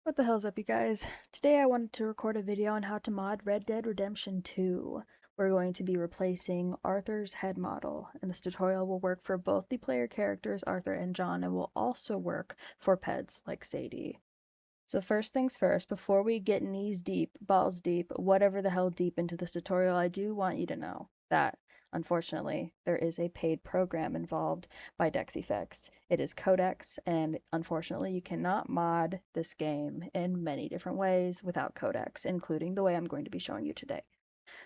What the hell's up, you guys? Today I wanted to record a video on how to mod Red Dead Redemption 2. We're going to be replacing Arthur's head model, and this tutorial will work for both the player characters Arthur and John, and will also work for pets like Sadie. So first things first, before we get knees deep, balls deep, whatever the hell deep into this tutorial, I do want you to know that, unfortunately, there is a paid program involved by DexEffects. It is Codex, and unfortunately, you cannot mod this game in many different ways without Codex, including the way I'm going to be showing you today.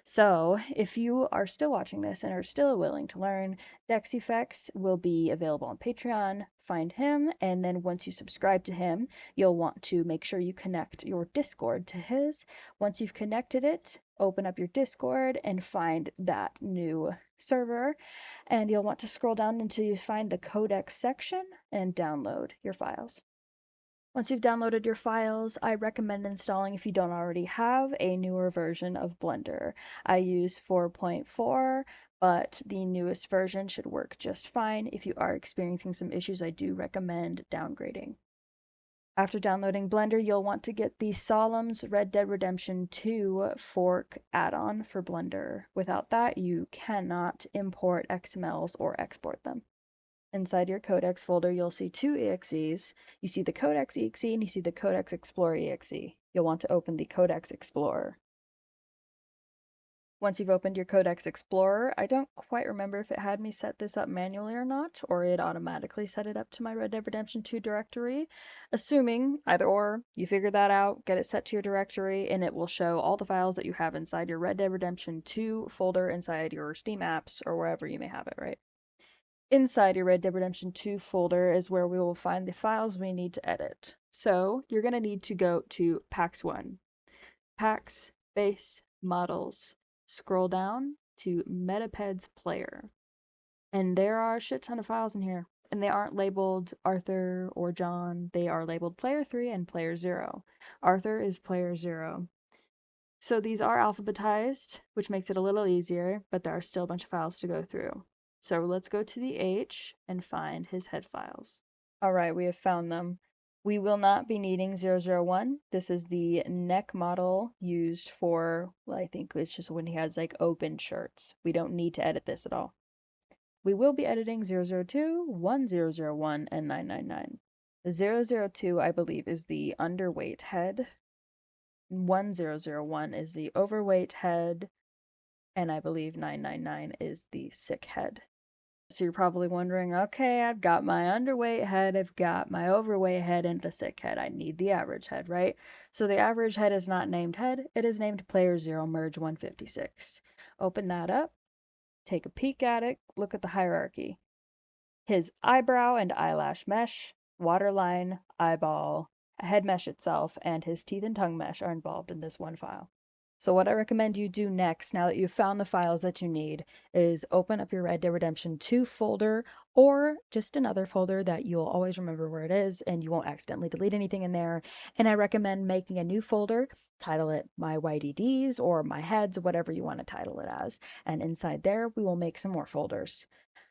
So, if you are still watching this and are still willing to learn, DexEffects will be available on Patreon. Find him, and then once you subscribe to him, you'll want to make sure you connect your Discord to his. Once you've connected it, open up your Discord and find that new server, and you'll want to scroll down until you find the Codex section and download your files. Once you've downloaded your files, I recommend installing, if you don't already have, a newer version of Blender. I use 4.4, but the newest version should work just fine. If you are experiencing some issues, I do recommend downgrading. After downloading Blender, you'll want to get the Solemn's Red Dead Redemption 2 fork add-on for Blender. Without that, you cannot import XMLs or export them. Inside your Codex folder, you'll see two exes. You see the Codex exe and you see the Codex Explorer exe. You'll want to open the Codex Explorer. Once you've opened your Codex Explorer, I don't quite remember if it had me set this up manually or not, or it automatically set it up to my Red Dead Redemption 2 directory. Assuming either or, you figure that out, get it set to your directory, and it will show all the files that you have inside your Red Dead Redemption 2 folder inside your Steam apps or wherever you may have it, right? Inside your Red Dead Redemption 2 folder is where we will find the files we need to edit. So you're going to need to go to Packs 1. Packs, Base, Models. Scroll down to Metapeds Player. And there are a shit ton of files in here. And they aren't labeled Arthur or John. They are labeled Player 3 and Player 0. Arthur is Player 0. So these are alphabetized, which makes it a little easier, but there are still a bunch of files to go through. So let's go to the H and find his head files. All right, we have found them. We will not be needing 001. This is the neck model used for, well, I think it's just when he has like open shirts. We don't need to edit this at all. We will be editing 002, 1001, and 999. The 002, I believe, is the underweight head. 1001 is the overweight head. And I believe 999 is the sick head. So you're probably wondering, okay, I've got my underweight head, I've got my overweight head, and the sick head. I need the average head, right? So the average head is not named head, it is named Player 0 Merge 156. Open that up, take a peek at it, look at the hierarchy. His eyebrow and eyelash mesh, waterline, eyeball, head mesh itself, and his teeth and tongue mesh are involved in this one file. So what I recommend you do next, now that you've found the files that you need, is open up your Red Dead Redemption 2 folder, or just another folder that you'll always remember where it is, and you won't accidentally delete anything in there. And I recommend making a new folder, title it My YDDs, or My Heads, whatever you want to title it as. And inside there, we will make some more folders.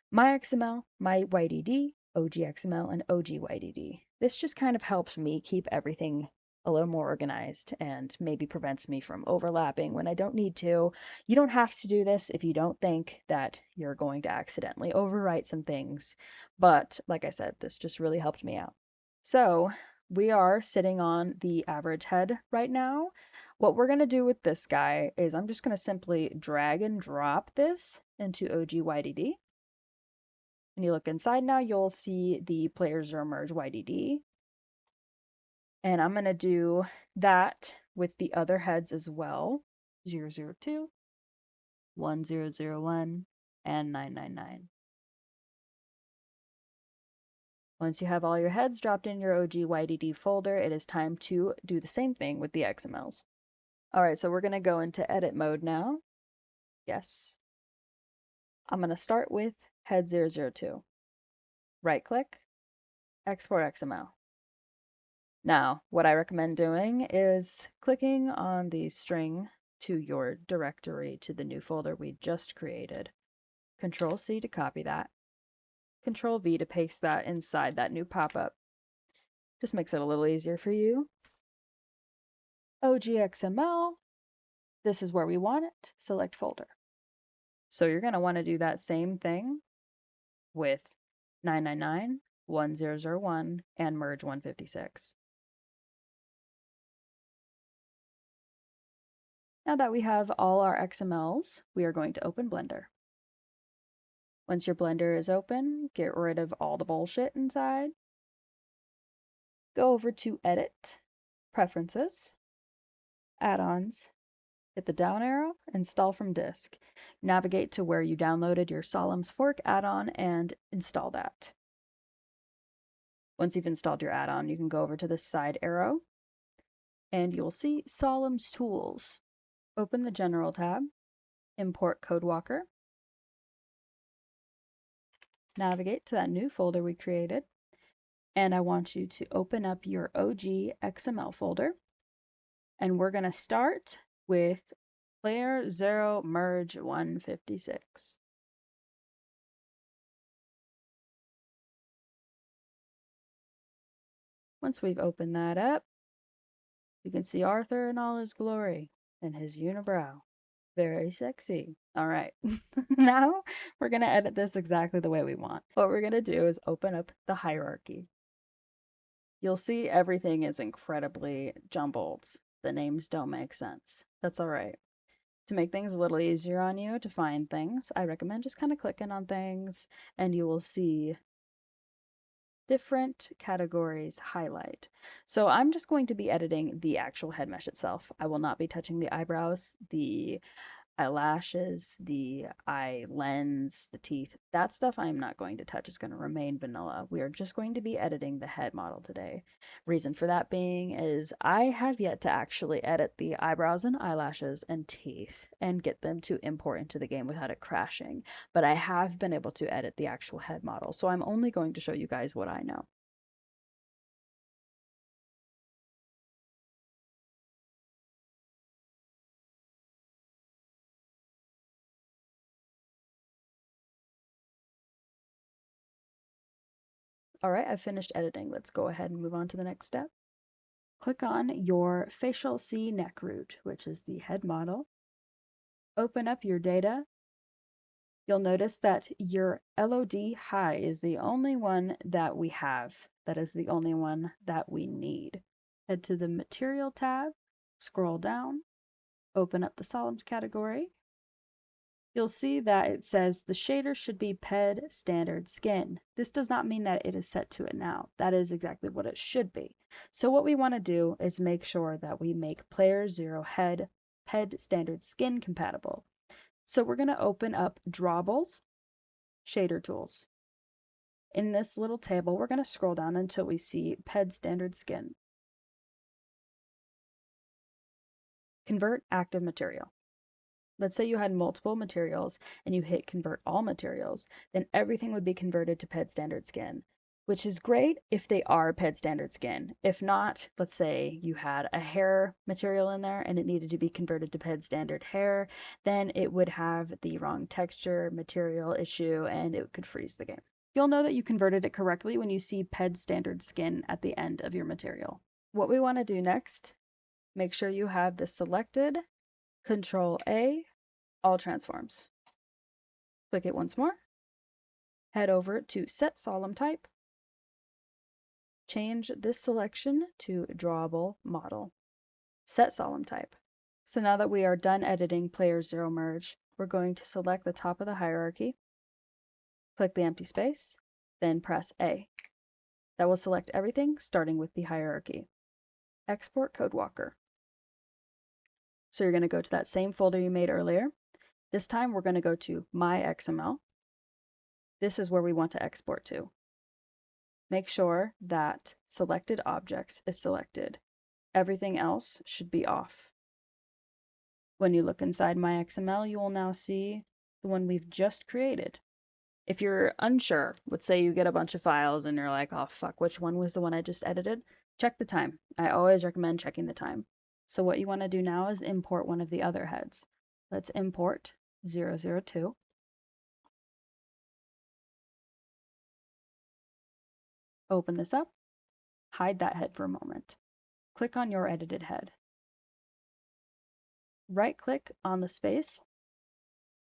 My XML, My YDD, OG XML, and OG YDD. This just kind of helps me keep everything a little more organized and maybe prevents me from overlapping when I don't need to. You don't have to do this if you don't think that you're going to accidentally overwrite some things. But like I said, this just really helped me out. So we are sitting on the average head right now. What we're going to do with this guy is I'm just going to simply drag and drop this into OG YDD. When you look inside now, you'll see the Player 0 Merge YDD. And I'm going to do that with the other heads as well. 002, 1001, and 999. Once you have all your heads dropped in your OG YDD folder, it is time to do the same thing with the XMLs. Alright, so we're going to go into edit mode now. Yes. I'm going to start with head 002. Right click, export XML. Now, what I recommend doing is clicking on the string to your directory to the new folder we just created. Control C to copy that. Control V to paste that inside that new pop-up. Just makes it a little easier for you. OGXML, this is where we want it, select folder. So you're going to want to do that same thing with 999, 1001, and merge 156. Now that we have all our XMLs, we are going to open Blender. Once your Blender is open, get rid of all the bullshit inside. Go over to Edit, Preferences, Add-ons, hit the down arrow, Install from disk. Navigate to where you downloaded your Solemn's Fork add-on and install that. Once you've installed your add-on, you can go over to the side arrow, and you'll see Solemn's Tools. Open the General tab, import CodeWalker, navigate to that new folder we created, and I want you to open up your OG XML folder, and we're going to start with Player 0 Merge 156. Once we've opened that up, you can see Arthur in all his glory and his unibrow. Very sexy. All right, now we're going to edit this exactly the way we want. What we're going to do is open up the hierarchy. You'll see everything is incredibly jumbled. The names don't make sense. That's all right. To make things a little easier on you to find things, I recommend just kind of clicking on things and you will see different categories highlight. So I'm just going to be editing the actual head mesh itself. I will not be touching the eyebrows, the eyelashes, the eye lens, the teeth. That stuff I'm not going to touch. It's going to remain vanilla. We are just going to be editing the head model today. Reason for that being is I have yet to actually edit the eyebrows and eyelashes and teeth and get them to import into the game without it crashing. But I have been able to edit the actual head model. So I'm only going to show you guys what I know. All right, I've finished editing. Let's go ahead and move on to the next step. Click on your facial C neck root, which is the head model. Open up your data. You'll notice that your LOD high is the only one that we have. That is the only one that we need. Head to the Material tab, scroll down, open up the Solids category. You'll see that it says the shader should be PED standard skin. This does not mean that it is set to it now. That is exactly what it should be. So what we want to do is make sure that we make Player 0 head PED standard skin compatible. So we're going to open up Drawables, Shader Tools. In this little table, we're going to scroll down until we see PED standard skin. Convert active material. Let's say you had multiple materials and you hit convert all materials, then everything would be converted to PED standard skin, which is great if they are PED standard skin. If not, let's say you had a hair material in there and it needed to be converted to PED standard hair, then it would have the wrong texture material issue and it could freeze the game. You'll know that you converted it correctly when you see PED standard skin at the end of your material. What we want to do next, make sure you have this selected, Control A, all transforms. Click it once more. Head over to Set Solemn Type. Change this selection to Drawable Model. Set Solemn Type. So now that we are done editing Player 0 Merge, we're going to select the top of the hierarchy, click the empty space, then press A. That will select everything starting with the hierarchy. Export CodeWalker. So you're going to go to that same folder you made earlier. This time we're going to go to My XML. This is where we want to export to. Make sure that Selected Objects is selected. Everything else should be off. When you look inside My XML, you will now see the one we've just created. If you're unsure, let's say you get a bunch of files and you're like, oh fuck, which one was the one I just edited? Check the time. I always recommend checking the time. So what you want to do now is import one of the other heads. Let's import 002. Open this up. Hide that head for a moment. Click on your edited head. right-click on the space,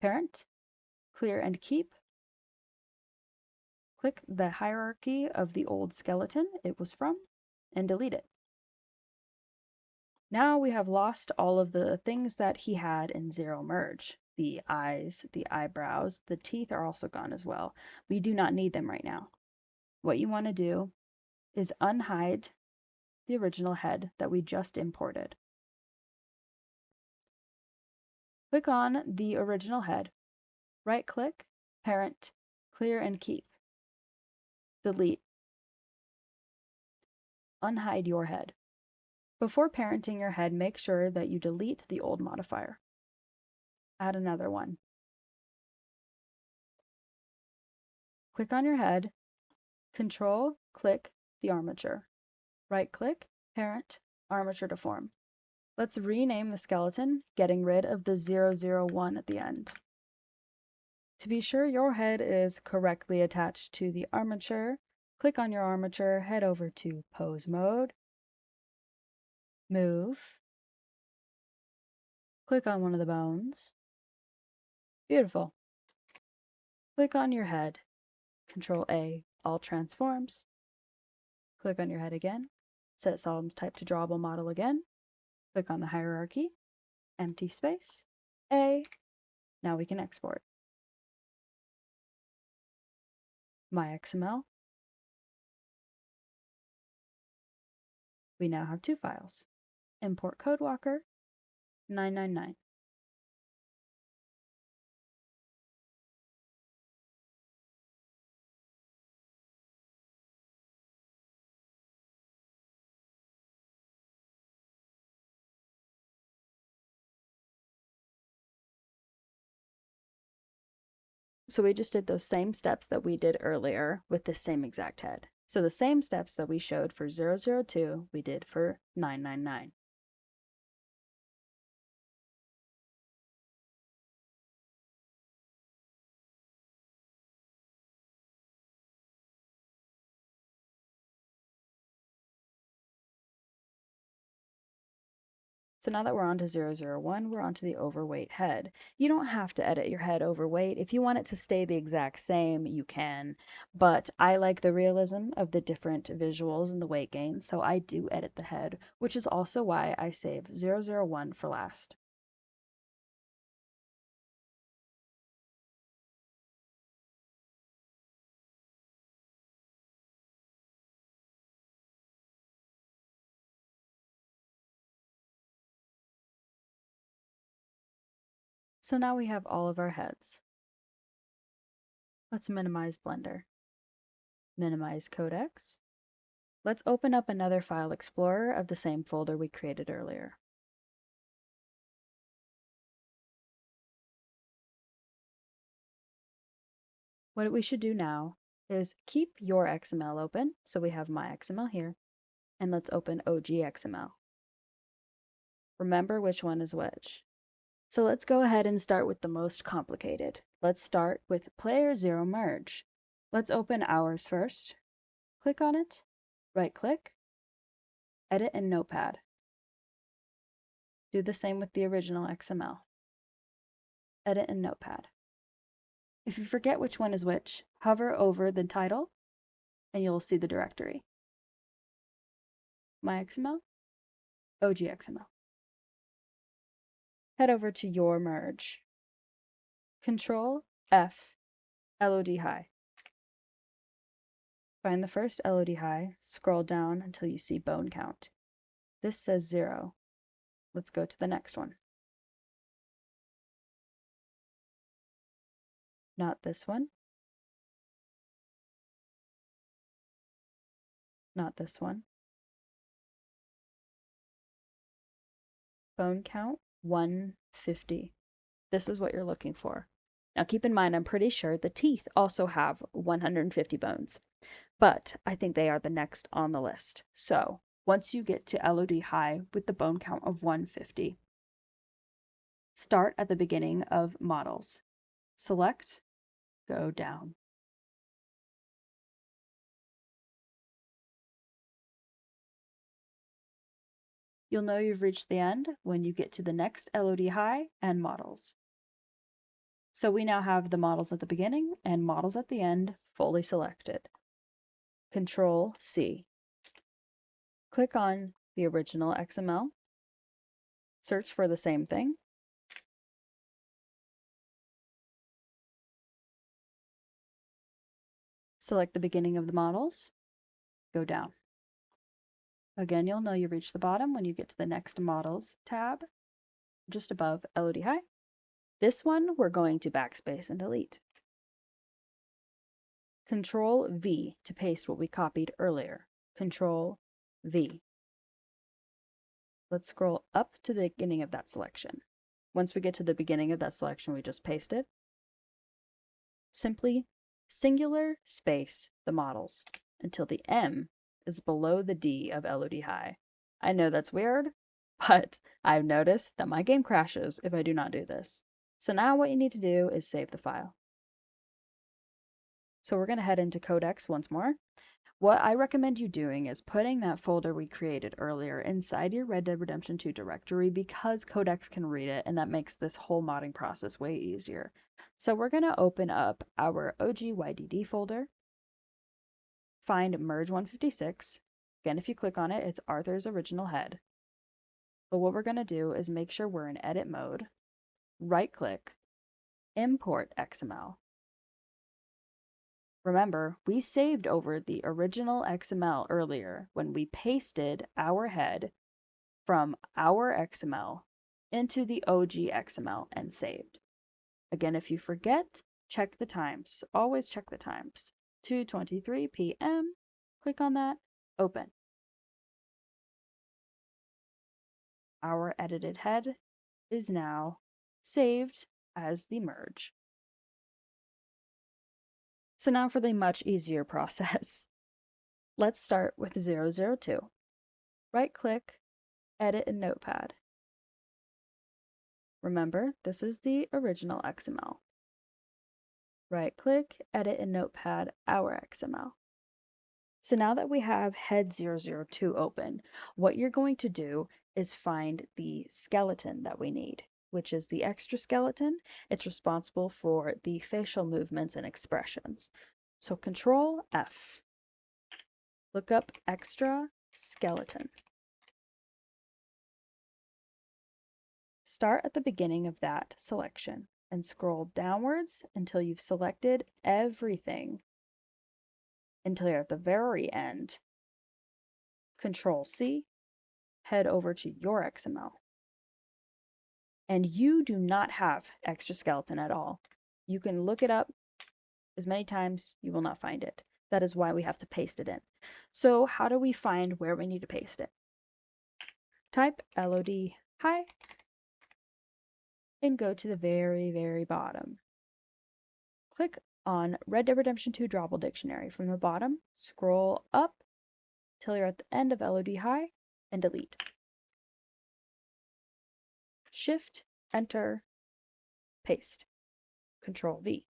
parent, clear and keep. Click the hierarchy of the old skeleton it was from, and delete it. Now we have lost all of the things that he had in zero merge. The eyes, the eyebrows, the teeth are also gone as well. We do not need them right now. What you want to do is unhide the original head that we just imported. Click on the original head, right-click, parent, clear and keep. Delete. Unhide your head. Before parenting your head, make sure that you delete the old modifier. Add another one. Click on your head, Control-click the armature. Right-click, parent, armature to form. Let's rename the skeleton, getting rid of the 001 at the end. To be sure your head is correctly attached to the armature, click on your armature, head over to Pose Mode, Move, click on one of the bones. Beautiful. Click on your head, Control-A, all transforms. Click on your head again, set Solid's type to drawable model again. Click on the hierarchy, empty space, A. Now we can export. My XML. We now have two files. Import CodeWalker 999. So we just did those same steps that we did earlier with the same exact head. So the same steps that we showed for 002, we did for 999. So now that we're on to 001, we're on to the overweight head. You don't have to edit your head overweight. If you want it to stay the exact same, you can. But I like the realism of the different visuals and the weight gain, so I do edit the head, which is also why I save 001 for last. So now we have all of our heads. Let's minimize Blender. Minimize Codex. Let's open up another file explorer of the same folder we created earlier. What we should do now is keep your XML open, so we have my XML here, and let's open OG XML. Remember which one is which. So let's go ahead and start with the most complicated. Let's start with player 0 merge. Let's open ours first. Click on it, right-click, edit in Notepad. Do the same with the original XML. Edit in Notepad. If you forget which one is which, hover over the title and you'll see the directory. My XML, OG XML. Head over to your merge. Control F, LOD high. Find the first LOD high, scroll down until you see bone count. This says 0. Let's go to the next one. Not this one. Not this one. Bone count 150. This is what you're looking for. Now keep in mind, I'm pretty sure the teeth also have 150 bones, but I think they are the next on the list. So once you get to LOD high with the bone count of 150, start at the beginning of models. Select, go down. You'll know you've reached the end when you get to the next LOD high and models. So we now have the models at the beginning and models at the end fully selected. Control C. Click on the original XML. Search for the same thing. Select the beginning of the models. Go down. Again, you'll know you reach the bottom when you get to the next Models tab, just above LOD High. This one, we're going to backspace and delete. Control V to paste what we copied earlier. Control V. Let's scroll up to the beginning of that selection. Once we get to the beginning of that selection we just pasted, simply singular space the models until the M is below the D of LOD High. I know that's weird, but I've noticed that my game crashes if I do not do this. So now what you need to do is save the file. So we're going to head into Codex once more. What I recommend you doing is putting that folder we created earlier inside your Red Dead Redemption 2 directory because Codex can read it, and that makes this whole modding process way easier. So we're going to open up our OG YDD folder, find Merge 156. Again, if you click on it, it's Arthur's original head. But what we're going to do is make sure we're in edit mode, right-click, import XML. Remember, we saved over the original XML earlier when we pasted our head from our XML into the OG XML and saved. Again, if you forget, check the times. Always check the times. 2:23 p.m. Click on that. Open. Our edited head is now saved as the merge. So now for the much easier process. Let's start with 002. Right-click, edit in Notepad. Remember, this is the original XML. Right-click, edit in Notepad, our XML. So now that we have head 002 open, what you're going to do is find the skeleton that we need, which is the extra skeleton. It's responsible for the facial movements and expressions. So Control F. Look up extra skeleton. Start at the beginning of that selection and scroll downwards until you've selected everything until you're at the very end. Control C, head over to your XML. And you do not have extra skeleton at all. You can look it up as many times, you will not find it. That is why we have to paste it in. So how do we find where we need to paste it? Type LOD High and go to the very, very bottom. Click on Red Dead Redemption 2 Drawable Dictionary. From the bottom, scroll up till you're at the end of LOD High and delete. Shift, Enter, paste. Control V.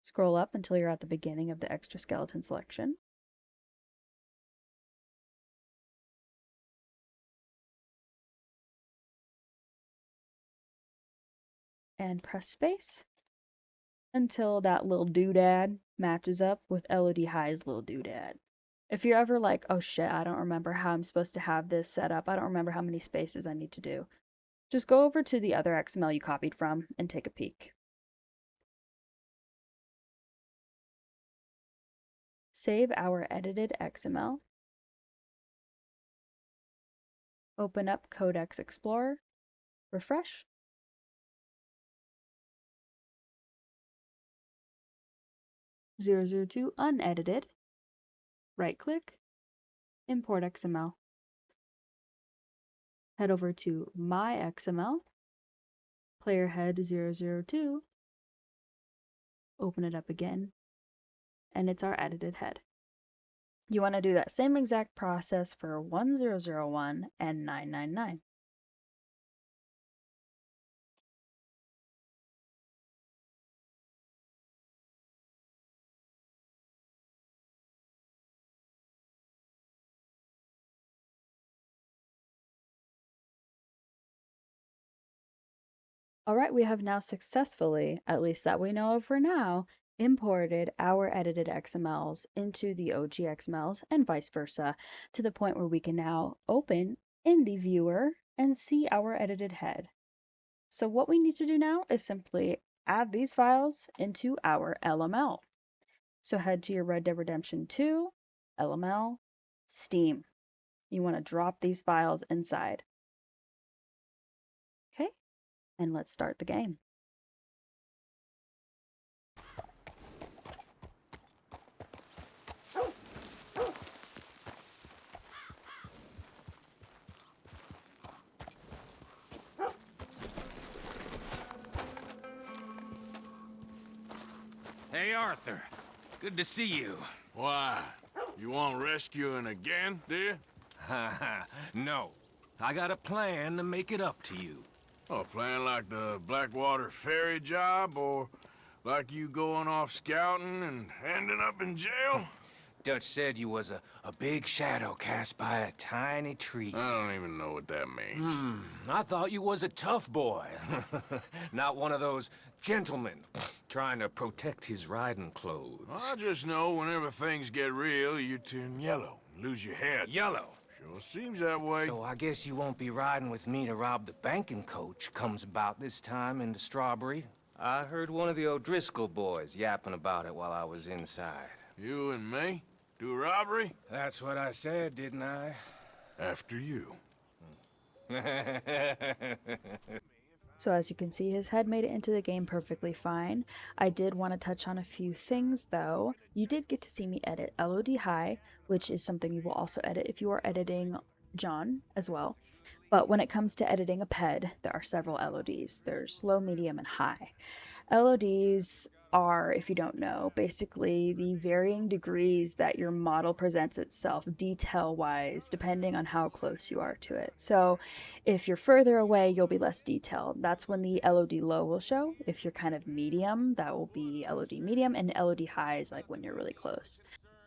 Scroll up until you're at the beginning of the extra skeleton selection. And press space until that little doodad matches up with LOD High's little doodad. If you're ever like, oh shit, I don't remember how I'm supposed to have this set up, I don't remember how many spaces I need to do, just go over to the other XML you copied from and take a peek. Save our edited XML. Open up Codex Explorer. Refresh. (002) unedited. Right-click, import XML. Head over to My XML, player head 002, open it up again, and it's our edited head. You want to do that same exact process for 1001 and 999. Alright, we have now successfully, at least that we know of for now, imported our edited XMLs into the OG XMLs and vice versa, to the point where we can now open in the viewer and see our edited head. So what we need to do now is simply add these files into our LML. So head to your Red Dead Redemption 2, LML, Steam. You want to drop these files inside. Okay, and let's start the game. Hey, Arthur. Good to see you. Why? You want rescuing again, do you? No. I got a plan to make it up to you. Oh, playing like the Blackwater ferry job, or like you going off scouting and ending up in jail? Dutch said you was a big shadow cast by a tiny tree. I don't even know what that means. I thought you was a tough boy. Not one of those gentlemen trying to protect his riding clothes. I just know whenever things get real, you turn yellow, lose your head. Yellow. Sure seems that way. So I guess you won't be riding with me to rob the banking coach comes about this time into Strawberry. I heard one of the O'Driscoll boys yapping about it while I was inside. You and me? Do a robbery? That's what I said, didn't I? After you. So as you can see, his head made it into the game perfectly fine. I did want to touch on a few things though. You did get to see me edit LOD high, which is something you will also edit if you are editing John as well. But when it comes to editing a PED, there are several LODs. There's low, medium, and high. LODs are, if you don't know, basically the varying degrees that your model presents itself detail-wise, depending on how close you are to it. So if you're further away, you'll be less detailed. That's when the LOD low will show. If you're kind of medium, that will be LOD medium, and LOD high is like when you're really close.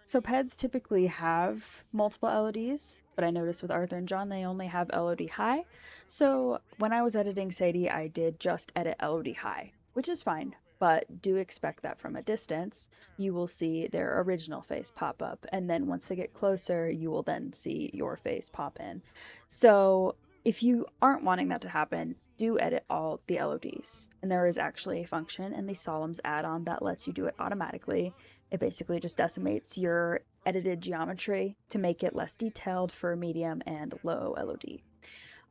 So PEDs typically have multiple LODs, but I noticed with Arthur and John, they only have LOD high. So when I was editing Sadie, I did just edit LOD high, which is fine. But do expect that from a distance, you will see their original face pop up. And then once they get closer, you will then see your face pop in. So if you aren't wanting that to happen, do edit all the LODs. And there is actually a function in the Solemns add-on that lets you do it automatically. It basically just decimates your edited geometry to make it less detailed for medium and low LOD.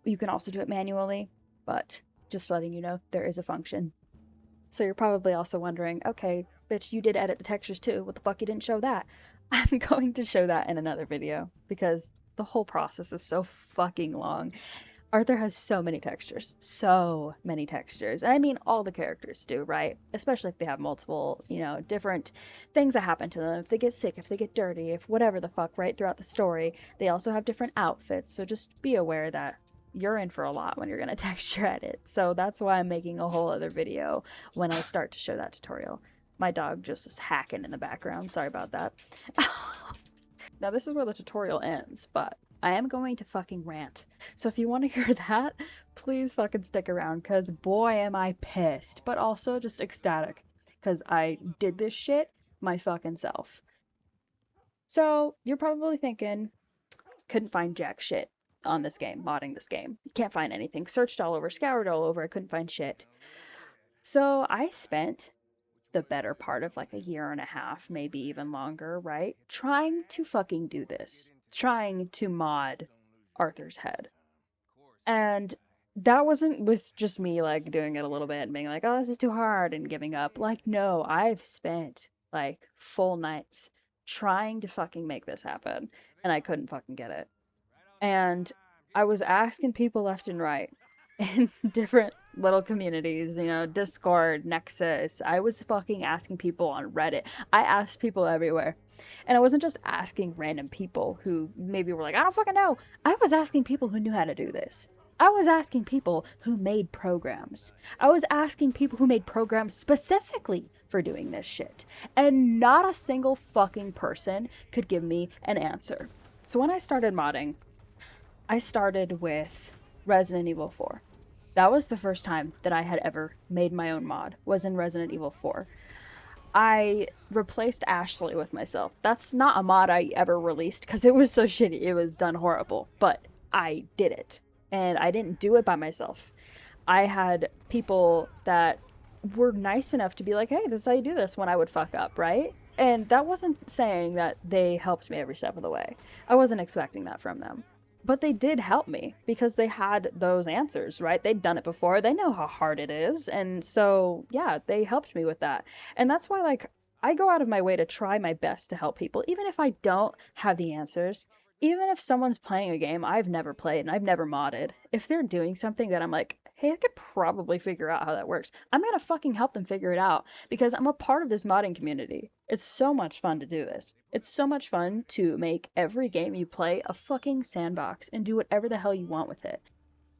You can also do it manually, but just letting you know, there is a function. So you're probably also wondering, okay, bitch, you did edit the textures too. What the fuck, you didn't show that? I'm going to show that in another video because the whole process is so fucking long. Arthur has so many textures. So many textures. And I mean, all the characters do, right? Especially if they have multiple, different things that happen to them. If they get sick, if they get dirty, if whatever the fuck, right, throughout the story. They also have different outfits. So just be aware that you're in for a lot when you're going to texture edit. So that's why I'm making a whole other video when I start to show that tutorial. My dog just is hacking in the background. Sorry about that. Now this is where the tutorial ends, but I am going to fucking rant. So if you want to hear that, please fucking stick around, because boy am I pissed, but also just ecstatic, because I did this shit my fucking self. So you're probably thinking, couldn't find jack shit on this game, modding this game. Can't find anything. Searched all over, scoured all over, I couldn't find shit. So I spent the better part of like a year and a half, maybe even longer, right? Trying to fucking do this. Trying to mod Arthur's head. And that wasn't with just me like doing it a little bit and being like, oh, this is too hard and giving up. Like, no, I've spent like full nights trying to fucking make this happen, and I couldn't fucking get it. And I was asking people left and right in different little communities, Discord, Nexus. I was fucking asking people on Reddit. I asked people everywhere. And I wasn't just asking random people who maybe were like, I don't fucking know. I was asking people who knew how to do this. I was asking people who made programs. I was asking people who made programs specifically for doing this shit. And not a single fucking person could give me an answer. So when I started modding, I started with Resident Evil 4. That was the first time that I had ever made my own mod, was in Resident Evil 4. I replaced Ashley with myself. That's not a mod I ever released because it was so shitty. It was done horrible. But I did it. And I didn't do it by myself. I had people that were nice enough to be like, hey, this is how you do this when I would fuck up, right? And that wasn't saying that they helped me every step of the way. I wasn't expecting that from them. But they did help me because they had those answers, right? They'd done it before. They know how hard it is. And so, yeah, they helped me with that. And that's why, like, I go out of my way to try my best to help people, even if I don't have the answers. Even if someone's playing a game I've never played and I've never modded, if they're doing something that I'm like, hey, I could probably figure out how that works, I'm gonna fucking help them figure it out because I'm a part of this modding community. It's so much fun to do this. It's so much fun to make every game you play a fucking sandbox and do whatever the hell you want with it.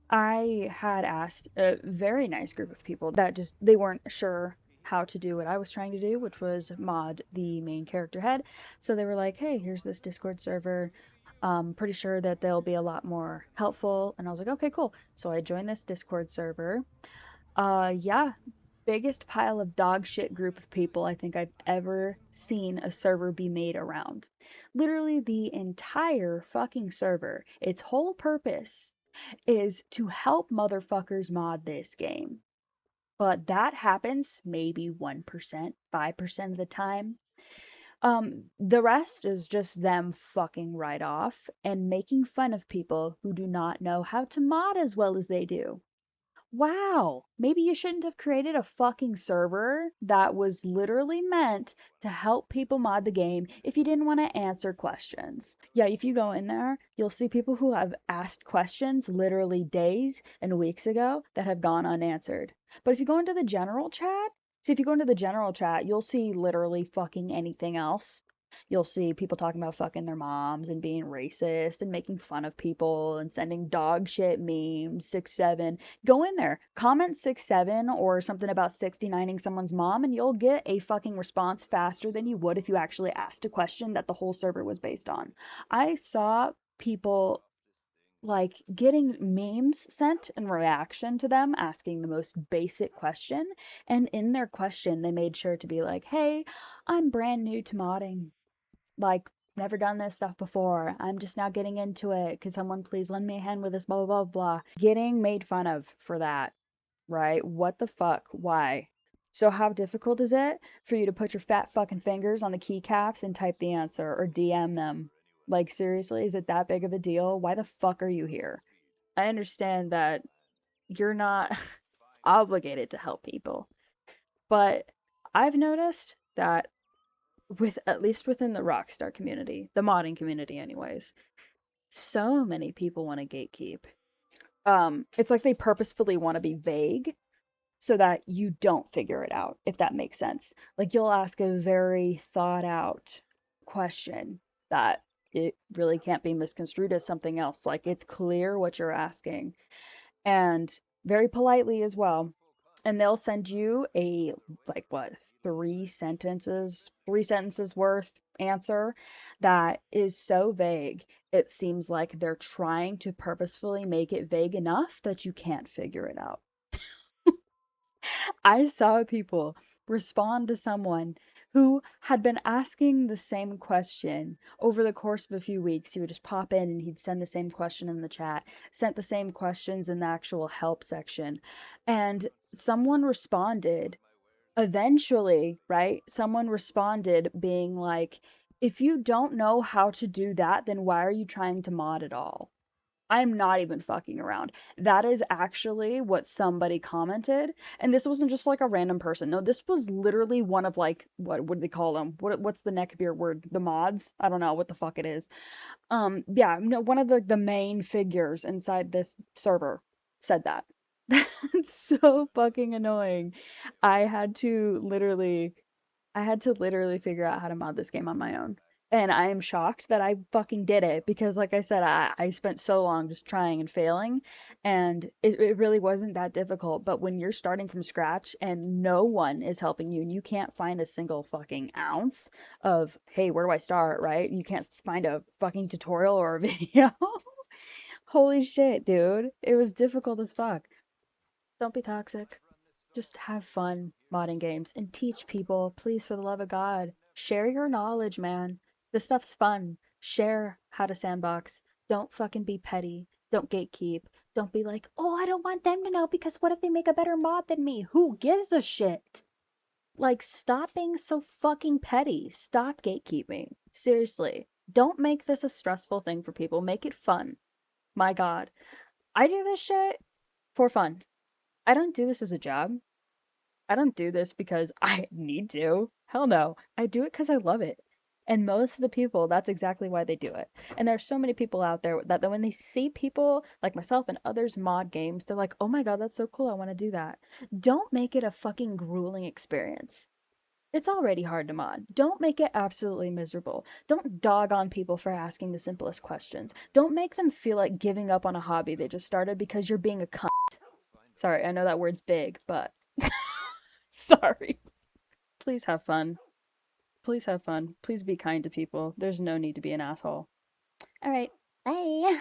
I had asked a very nice group of people that just, they weren't sure how to do what I was trying to do, which was mod the main character head. So they were like, hey, here's this Discord server. Pretty sure that they'll be a lot more helpful. And I was like, okay, cool. So I joined this Discord server. Yeah, biggest pile of dog shit group of people I think I've ever seen a server be made around. Literally the entire fucking server, its whole purpose is to help motherfuckers mod this game. But that happens maybe 1%, 5% of the time. The rest is just them fucking right off and making fun of people who do not know how to mod as well as they do. Wow, maybe you shouldn't have created a fucking server that was literally meant to help people mod the game if you didn't want to answer questions. Yeah, if you go in there, you'll see people who have asked questions literally days and weeks ago that have gone unanswered. But if you go into the general chat, you'll see literally fucking anything else. You'll see people talking about fucking their moms and being racist and making fun of people and sending dog shit memes, 6'7". Go in there, comment 6'7" or something about 69ing someone's mom, and you'll get a fucking response faster than you would if you actually asked a question that the whole server was based on. I saw people like getting memes sent in reaction to them asking the most basic question, and in their question they made sure to be like, hey, I'm brand new to modding, like, never done this stuff before. I'm just now getting into it. Could someone please lend me a hand with this, blah, blah, blah, blah. Getting made fun of for that, right? What the fuck? Why? So how difficult is it for you to put your fat fucking fingers on the keycaps and type the answer or DM them? Like, seriously, is it that big of a deal? Why the fuck are you here? I understand that you're not obligated to help people, but I've noticed that with at least within the Rockstar community, the modding community anyways, so many people want to gatekeep. It's like they purposefully want to be vague so that you don't figure it out, if that makes sense. Like, you'll ask a very thought out question that it really can't be misconstrued as something else. Like, it's clear what you're asking, and very politely as well. And they'll send you a, like, what, three sentences worth answer that is so vague it seems like they're trying to purposefully make it vague enough that you can't figure it out. I saw people respond to someone who had been asking the same question over the course of a few weeks. He would just pop in and he'd send the same question in the chat, sent the same questions in the actual help section, and someone responded eventually, right? Someone responded being like, if you don't know how to do that, then why are you trying to mod at all? I'm not even fucking around. That is actually what somebody commented. And this wasn't just like a random person. No, this was literally one of, like, what do they call them? What's the neckbeard word? The mods? I don't know what the fuck it is. Yeah, no, one of the main figures inside this server said that. That's so fucking annoying. I had to literally figure out how to mod this game on my own. And I am shocked that I fucking did it because, like I said, I spent so long just trying and failing, and it really wasn't that difficult. But when you're starting from scratch and no one is helping you and you can't find a single fucking ounce of, hey, where do I start, right? You can't find a fucking tutorial or a video. Holy shit, dude. It was difficult as fuck. Don't be toxic. Just have fun modding games and teach people, please, for the love of God. Share your knowledge, man. This stuff's fun. Share how to sandbox. Don't fucking be petty. Don't gatekeep. Don't be like, oh, I don't want them to know because what if they make a better mod than me? Who gives a shit? Like, stop being so fucking petty. Stop gatekeeping. Seriously. Don't make this a stressful thing for people. Make it fun. My God. I do this shit for fun. I don't do this as a job. I don't do this because I need to. Hell no. I do it because I love it. And most of the people, that's exactly why they do it. And there are so many people out there that when they see people like myself and others mod games, they're like, oh my God, that's so cool. I want to do that. Don't make it a fucking grueling experience. It's already hard to mod. Don't make it absolutely miserable. Don't dog on people for asking the simplest questions. Don't make them feel like giving up on a hobby they just started because you're being a cunt. Sorry, I know that word's big, but sorry. Please have fun. Please have fun. Please be kind to people. There's no need to be an asshole. All right. Bye.